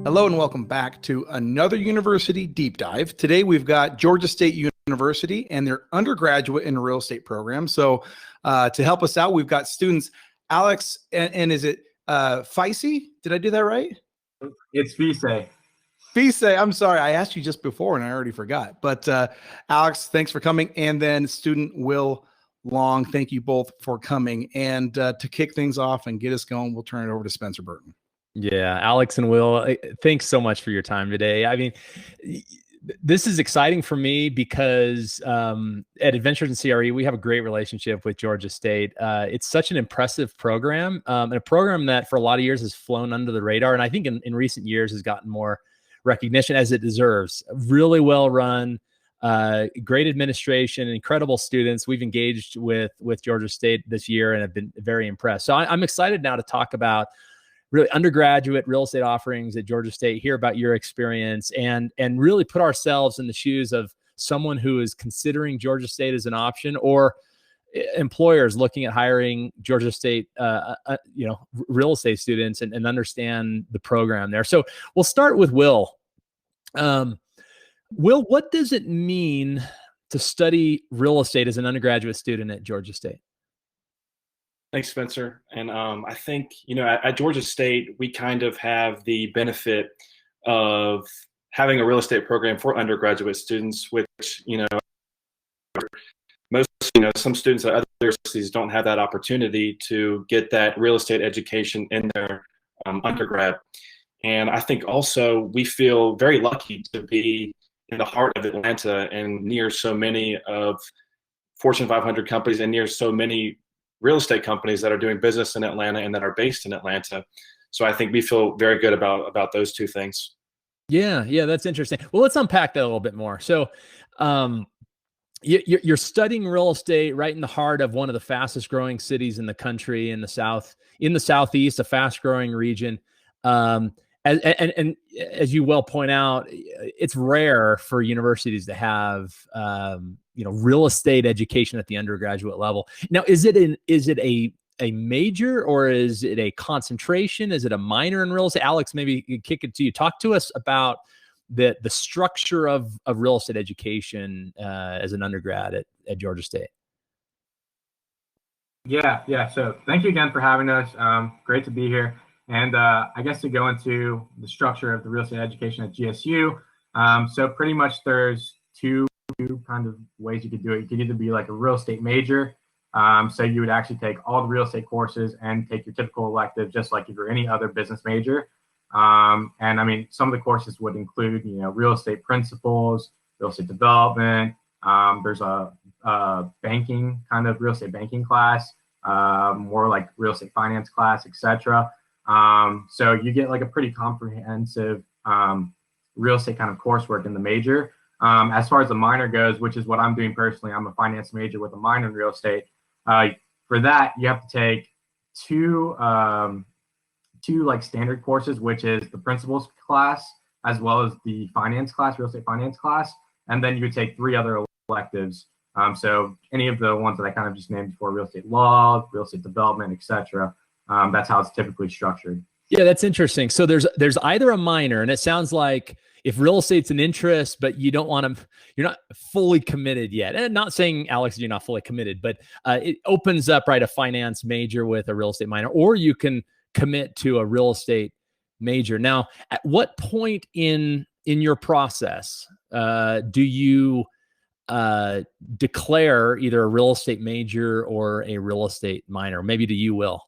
Hello and welcome back to another University Deep Dive. Today we've got Georgia State University and their undergraduate in real estate program. So to help us out, we've got students Alex and is it Fisse? Did I do that right? It's Fisse. Fisse, I'm sorry. I asked you just before and I already forgot. But Alex, thanks for coming. And then student Will Long, thank you both for coming. And to kick things off and get us going, we'll turn it over to Spencer Burton. Yeah, Alex and Will, thanks so much for your time today. I mean, this is exciting for me because at Adventures in CRE, we have a great relationship with Georgia State. It's such an impressive program, and a program that for a lot of years has flown under the radar. And I think in recent years has gotten more recognition as it deserves. Really well run, great administration, incredible students. We've engaged with Georgia State this year and have been very impressed. So I'm excited now to talk about really undergraduate real estate offerings at Georgia State, hear about your experience, and really put ourselves in the shoes of someone who is considering Georgia State as an option, or employers looking at hiring Georgia State, real estate students and understand the program there. So we'll start with Will. Will, what does it mean to study real estate as an undergraduate student at Georgia State? Thanks, Spencer. And I think, at Georgia State, we kind of have the benefit of having a real estate program for undergraduate students, which, some students at other universities don't have that opportunity to get that real estate education in their undergrad. And I think also we feel very lucky to be in the heart of Atlanta and near so many of Fortune 500 companies and near so many real estate companies that are doing business in Atlanta and that are based in Atlanta. So I think we feel very good about those two things. Yeah, that's interesting. Well, let's unpack that a little bit more. So you're studying real estate right in the heart of one of the fastest growing cities in the country, in the Southeast, a fast growing region. And as you well point out, it's rare for universities to have real estate education at the undergraduate level. Now, is it a major, or is it a concentration? Is it a minor in real estate? Alex, maybe you kick it to you. Talk to us about the structure of real estate education as an undergrad at Georgia State. Yeah. So thank you again for having us. Great to be here. And I guess to go into the structure of the real estate education at GSU. So pretty much there's two kind of ways you could do it. You could either be like a real estate major. So you would actually take all the real estate courses and take your typical elective, just like if you're any other business major. And I mean, some of the courses would include, real estate principles, real estate development. There's a banking kind of real estate banking class, more like real estate finance class, etc. So you get like a pretty comprehensive real estate kind of coursework in the major. As far as the minor goes, which is what I'm doing personally, I'm a finance major with a minor in real estate. For that, you have to take two like standard courses, which is the principles class, as well as the finance class, real estate finance class. And then you would take 3 other electives. So any of the ones that I kind of just named before, real estate law, real estate development, etc. That's how it's typically structured. Yeah, that's interesting. So there's either a minor, and it sounds like if real estate's an interest, but you're not fully committed yet. And not saying, Alex, you're not fully committed, but it opens up, right, a finance major with a real estate minor, or you can commit to a real estate major. Now, at what point in your process do you declare either a real estate major or a real estate minor? Maybe to you, Will.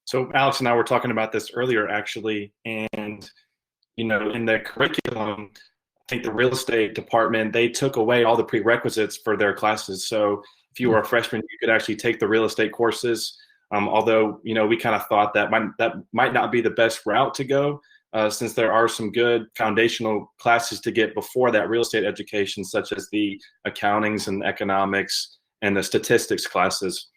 So Alex and I were talking about this earlier, actually, and in the curriculum, I think the real estate department, they took away all the prerequisites for their classes. So if you were a freshman, you could actually take the real estate courses. Although we kind of thought that might not be the best route to go, since there are some good foundational classes to get before that real estate education, such as the accountings and economics and the statistics classes,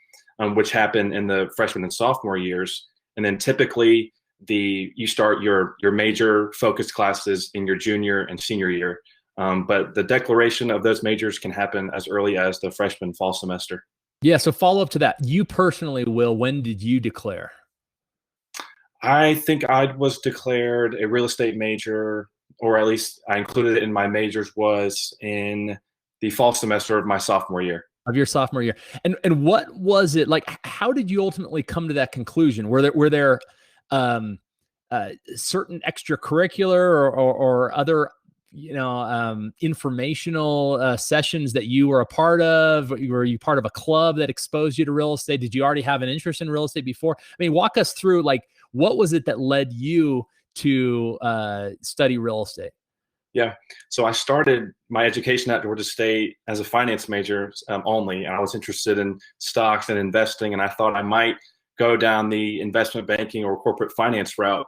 which happen in the freshman and sophomore years. And then typically you start your major focus classes in your junior and senior year. But the declaration of those majors can happen as early as the freshman fall semester. Yeah. So follow up to that. You personally, Will, when did you declare? I think I was declared a real estate major, or at least I included it in my majors, was in the fall semester of my sophomore year. Of your sophomore year. And what was it like? How did you ultimately come to that conclusion? Were there certain extracurricular or other informational sessions that you were a part of? Were you part of a club that exposed you to real estate? Did you already have an interest in real estate before? I mean, walk us through, like, what was it that led you to study real estate? Yeah. So I started my education at Georgia State as a finance major only, and I was interested in stocks and investing, and I thought I might go down the investment banking or corporate finance route.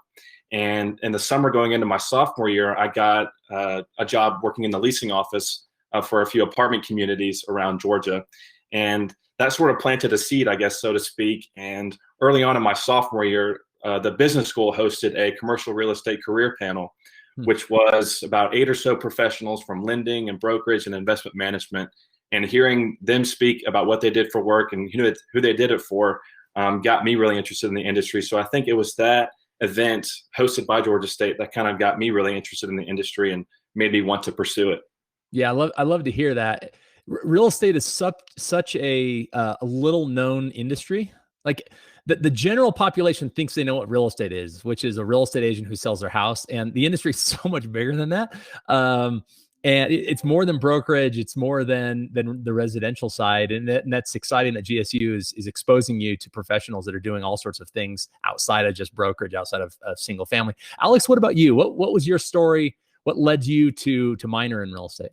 And in the summer going into my sophomore year, I got a job working in the leasing office for a few apartment communities around Georgia. And that sort of planted a seed, I guess, so to speak. And early on in my sophomore year, the business school hosted a commercial real estate career panel, which was about 8 or so professionals from lending and brokerage and investment management. And hearing them speak about what they did for work and who they did it for got me really interested in the industry. So I think it was that event hosted by Georgia State that kind of got me really interested in the industry and made me want to pursue it. Yeah, I love to hear that. Real estate is such a little known industry. Like, the general population thinks they know what real estate is, which is a real estate agent who sells their house. And the industry is so much bigger than that. And it's more than brokerage. It's more than the residential side. And that's exciting that GSU is exposing you to professionals that are doing all sorts of things outside of just brokerage, outside of single family. Alex, what about you? What was your story? What led you to minor in real estate?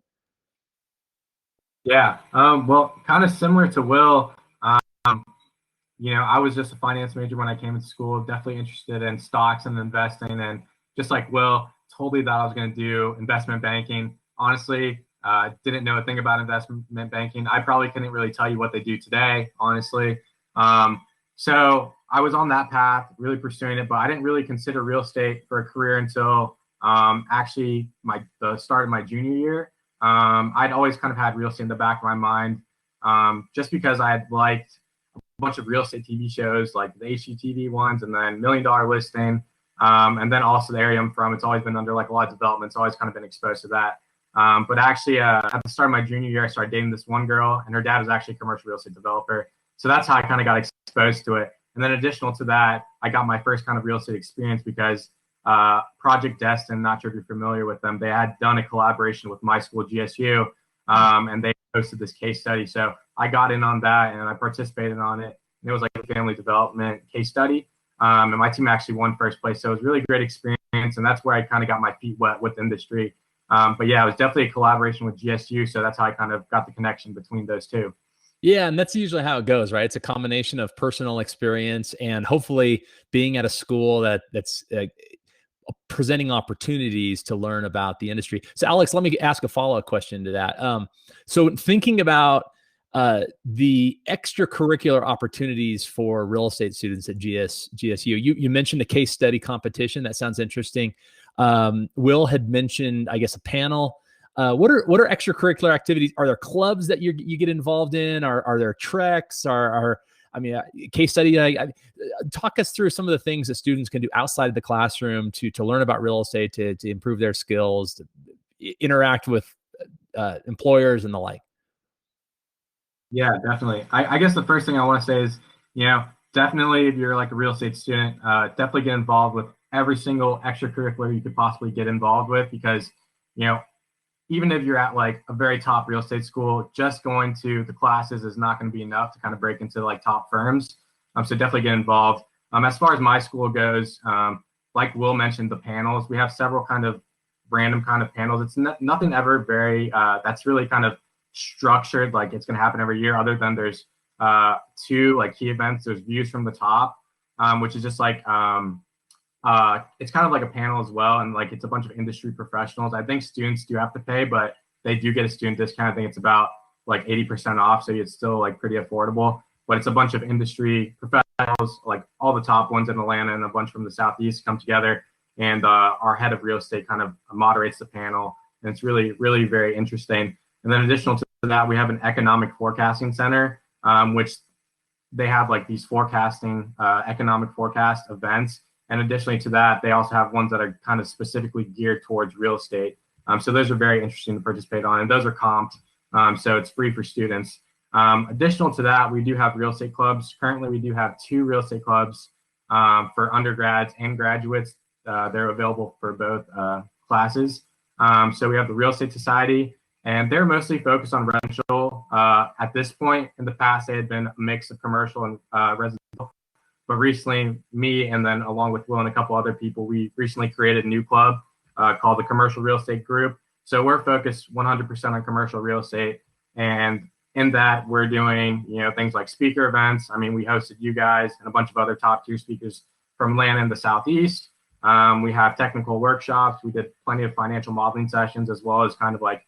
Yeah, well, kind of similar to Will. I was just a finance major when I came into school, definitely interested in stocks and investing. And just like Will, totally thought I was going to do investment banking. Honestly, didn't know a thing about investment banking. I probably couldn't really tell you what they do today, honestly. So I was on that path, really pursuing it, but I didn't really consider real estate for a career until actually the start of my junior year. I'd always kind of had real estate in the back of my mind, just because I had liked a bunch of real estate TV shows, like the HGTV ones, and then $1 Million Listing, and then also the area I'm from. It's always been under like a lot of development, so I've always kind of been exposed to that. But actually, at the start of my junior year, I started dating this one girl, and her dad was actually a commercial real estate developer. So that's how I kind of got exposed to it. And then additional to that, I got my first kind of real estate experience because Project Destin, not sure if you're familiar with them, they had done a collaboration with my school, GSU, and they hosted this case study. So I got in on that and I participated on it. And it was like a family development case study. And my team actually won first place. So it was a really great experience. And that's where I kind of got my feet wet with industry. But yeah, it was definitely a collaboration with GSU. So that's how I kind of got the connection between those two. Yeah, and that's usually how it goes, right? It's a combination of personal experience and hopefully being at a school that's presenting opportunities to learn about the industry. So Alex, let me ask a follow-up question to that. So thinking about the extracurricular opportunities for real estate students at GSU, you mentioned a case study competition. That sounds interesting. Will had mentioned, I guess, a panel. What are extracurricular activities? Are there clubs that you get involved in? Are there treks? Case study? Talk us through some of the things that students can do outside of the classroom to learn about real estate, to improve their skills, to interact with employers and the like. Yeah, definitely. I guess the first thing I want to say is, definitely if you're like a real estate student, definitely get involved with every single extracurricular you could possibly get involved with, because, even if you're at like a very top real estate school, just going to the classes is not going to be enough to kind of break into like top firms. So definitely get involved. As far as my school goes, like Will mentioned, the panels, we have several kind of random kind of panels. It's nothing ever very, that's really kind of structured, like it's going to happen every year, other than there's two like key events. There's Views from the Top, which is just like, it's kind of like a panel as well, and like it's a bunch of industry professionals. I think students do have to pay, but they do get a student discount. I think it's about like 80% off, so it's still like pretty affordable. But it's a bunch of industry professionals, like all the top ones in Atlanta and a bunch from the Southeast come together, and our head of real estate kind of moderates the panel, and it's really, really very interesting. And then additional to that, we have an economic forecasting center, which they have like these forecasting, economic forecast events. And additionally to that, they also have ones that are kind of specifically geared towards real estate. So those are very interesting to participate on, and those are comped. So it's free for students. Additional to that, we do have real estate clubs. Currently, we do have 2 real estate clubs for undergrads and graduates. They're available for both classes. So we have the Real Estate Society, and they're mostly focused on residential. At this point in the past, they had been a mix of commercial and residential. But recently, me and then along with Will and a couple other people, we recently created a new club called the Commercial Real Estate Group. So we're focused 100% on commercial real estate. And in that, we're doing, things like speaker events. I mean, we hosted you guys and a bunch of other top tier speakers from Atlanta and the Southeast. We have technical workshops. We did plenty of financial modeling sessions, as well as kind of like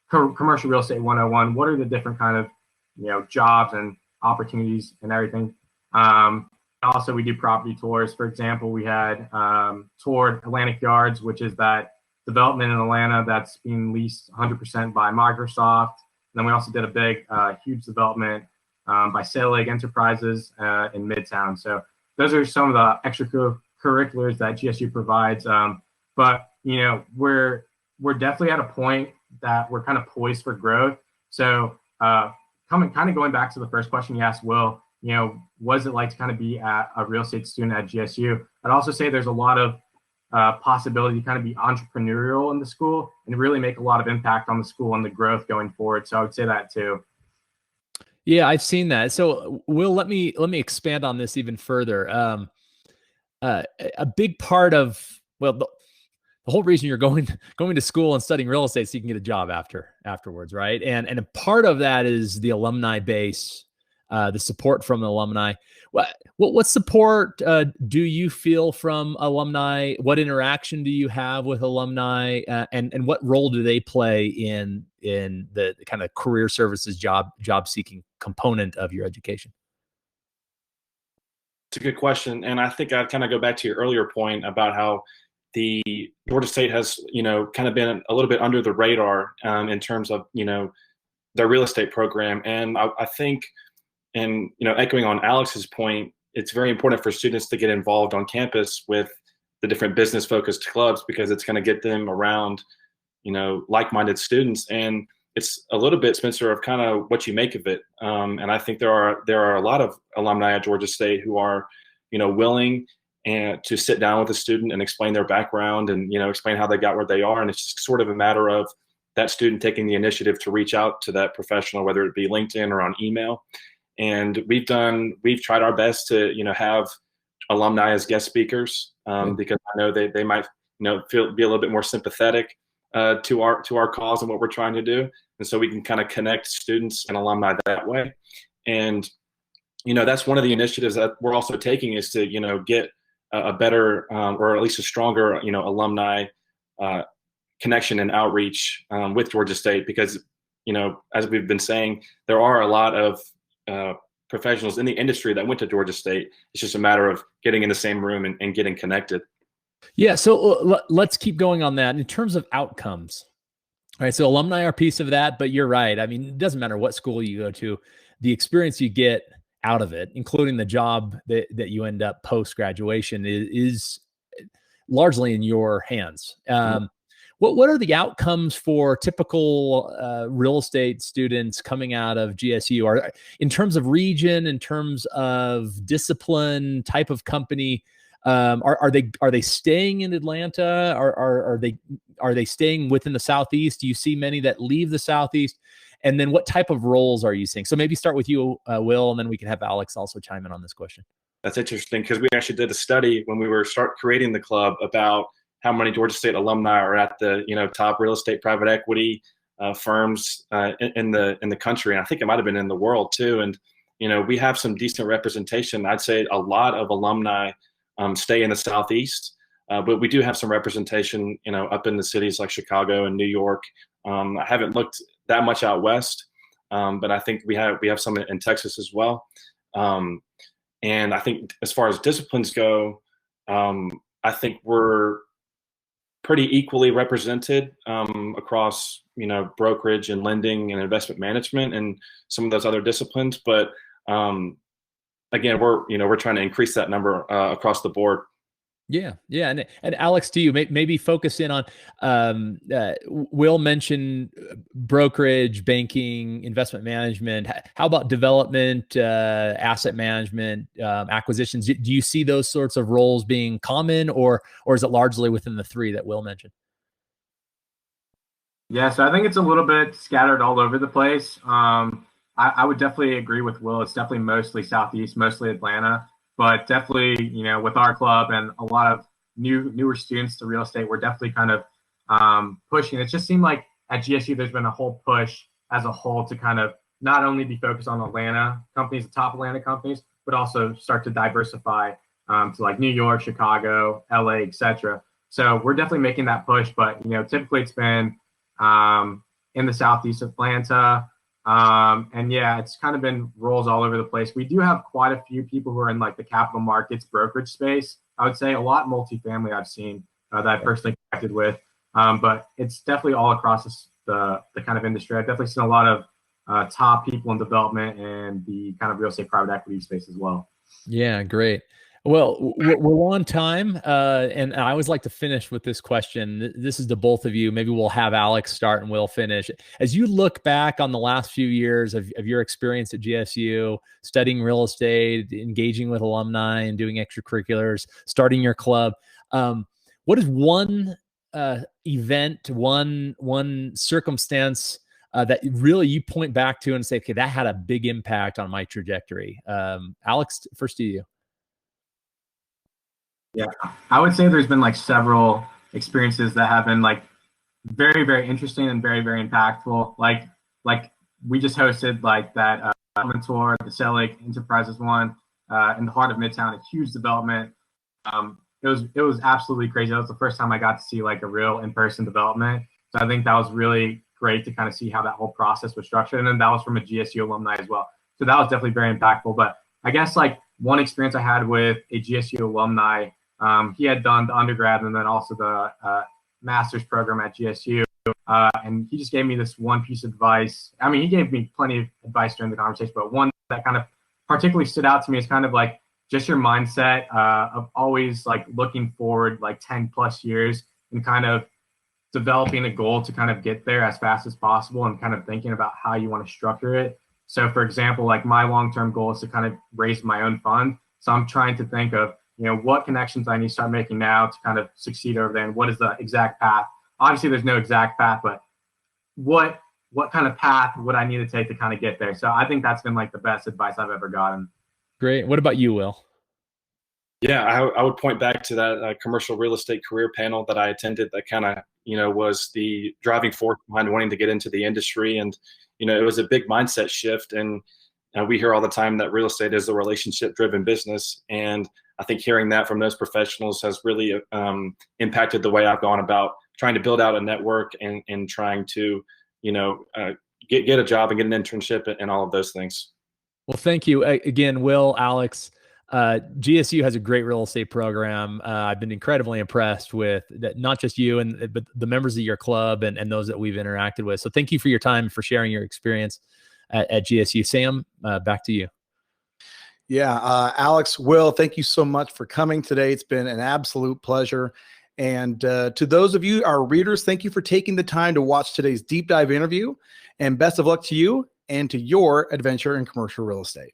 commercial real estate 101. What are the different kind of, jobs and opportunities and everything? Also, we do property tours. For example, we had toured Atlantic Yards, which is that development in Atlanta that's being leased 100% by Microsoft. And then we also did a big, huge development by Sail Lake Enterprises in Midtown. So those are some of the extracurriculars that GSU provides. But we're definitely at a point that we're kind of poised for growth. So going back to the first question you asked, Will, what is it like to kind of be a real estate student at GSU? I'd also say there's a lot of possibility to kind of be entrepreneurial in the school and really make a lot of impact on the school and the growth going forward. So I would say that too. Yeah, I've seen that. So Will, let me expand on this even further. A big part of, the whole reason you're going to school and studying real estate so you can get a job afterwards, right? And a part of that is the alumni base, the support from the alumni. What support do you feel from alumni? What interaction do you have with alumni, and what role do they play in the kind of career services job seeking component of your education? It's a good question, and I think I'd kind of go back to your earlier point about how the Georgia State has, kind of been a little bit under the radar in terms of, their real estate program. And I think, and, echoing on Alex's point, it's very important for students to get involved on campus with the different business focused clubs, because it's going to get them around, like-minded students. And it's a little bit, Spencer, of kind of what you make of it. And I think there are a lot of alumni at Georgia State who are, willing and to sit down with a student and explain their background and, explain how they got where they are. And it's just sort of a matter of that student taking the initiative to reach out to that professional, whether it be LinkedIn or on email. And we've tried our best to, have alumni as guest speakers because I know they might, be a little bit more sympathetic to our cause and what we're trying to do. And so we can kind of connect students and alumni that way. And, that's one of the initiatives that we're also taking is to, get a better or at least a stronger, alumni connection and outreach with Georgia State, because, as we've been saying, there are a lot of professionals in the industry that went to Georgia State. It's just a matter of getting in the same room and getting connected. Yeah. So let's keep going on that in terms of outcomes. All right. So alumni are a piece of that, but you're right. I mean, it doesn't matter what school you go to, the experience you get out of it, including the job that you end up post-graduation is largely in your hands. What are the outcomes for typical real estate students coming out of GSU? Are in terms of region, in terms of discipline, type of company? Are they staying in Atlanta? Are they staying within the Southeast? Do you see many that leave the Southeast? And then what type of roles are you seeing? So maybe start with you, Will, and then we can have Alex also chime in on this question. That's interesting, because we actually did a study when we were creating the club about how many Georgia State alumni are at the top real estate private equity firms in the country, and I think it might have been in the world too. And we have some decent representation. I'd say a lot of alumni stay in the Southeast, but we do have some representation up in the cities like Chicago and New York. I haven't looked that much out west, but I think we have some in Texas as well. And I think as far as disciplines go, I think we're pretty equally represented across brokerage and lending and investment management and some of those other disciplines. But again, we're trying to increase that number across the board. Yeah, yeah, and Alex, to you, maybe focus in on. Will mention brokerage, banking, investment management. How about development, asset management, acquisitions? Do you see those sorts of roles being common, or is it largely within the three that Will mentioned? Yeah, so I think it's a little bit scattered all over the place. I would definitely agree with Will. It's definitely mostly Southeast, mostly Atlanta, but definitely, with our club and a lot of newer students to real estate, we're definitely kind of pushing. It just seemed like at GSU, there's been a whole push as a whole to kind of not only be focused on Atlanta companies, the top Atlanta companies, but also start to diversify to like New York, Chicago, LA, etc. So we're definitely making that push, but typically it's been in the Southeast Atlanta. And yeah, it's kind of been roles all over the place. We do have quite a few people who are in like the capital markets brokerage space. I would say a lot multifamily I've seen that I've personally connected with. But it's definitely all across the kind of industry. I've definitely seen a lot of top people in development and the kind of real estate private equity space as well. Yeah, great. Well, we're on time, and I always like to finish with this question. This is to both of you. Maybe we'll have Alex start and we'll finish. As you look back on the last few years of your experience at GSU, studying real estate, engaging with alumni and doing extracurriculars, starting your club, what is one event, one circumstance that really you point back to and say, okay, that had a big impact on my trajectory? Alex, first to you. Yeah, I would say there's been like several experiences that have been like very, very interesting and very, very impactful. Like we just hosted like that tour, the Selig Enterprises one in the heart of Midtown, a huge development. It was absolutely crazy. That was the first time I got to see like a real in-person development. So I think that was really great to kind of see how that whole process was structured. And then that was from a GSU alumni as well. So that was definitely very impactful. But I guess like one experience I had with a GSU alumni, he had done the undergrad and then also the master's program at GSU. And he just gave me this one piece of advice. I mean, he gave me plenty of advice during the conversation, but one that kind of particularly stood out to me is kind of like just your mindset of always like looking forward like 10 plus years and kind of developing a goal to kind of get there as fast as possible and kind of thinking about how you want to structure it. So for example, like my long-term goal is to kind of raise my own fund. So I'm trying to think of, what connections I need to start making now to kind of succeed over there, and what is the exact path? Obviously, there's no exact path, but what kind of path would I need to take to kind of get there? So I think that's been like the best advice I've ever gotten. Great. What about you, Will? Yeah, I would point back to that commercial real estate career panel that I attended that kind of, was the driving force behind wanting to get into the industry. And, it was a big mindset shift. And we hear all the time that real estate is a relationship-driven business. And I think hearing that from those professionals has really impacted the way I've gone about trying to build out a network and trying to, get a job and get an internship and all of those things. Well, thank you again, Will, Alex. GSU has a great real estate program. I've been incredibly impressed with that, not just you but the members of your club and those that we've interacted with. So thank you for your time, for sharing your experience at GSU. Sam, back to you. Yeah, Alex, Will, thank you so much for coming today. It's been an absolute pleasure. And to those of you, our readers, thank you for taking the time to watch today's deep dive interview. And best of luck to you and to your adventure in commercial real estate.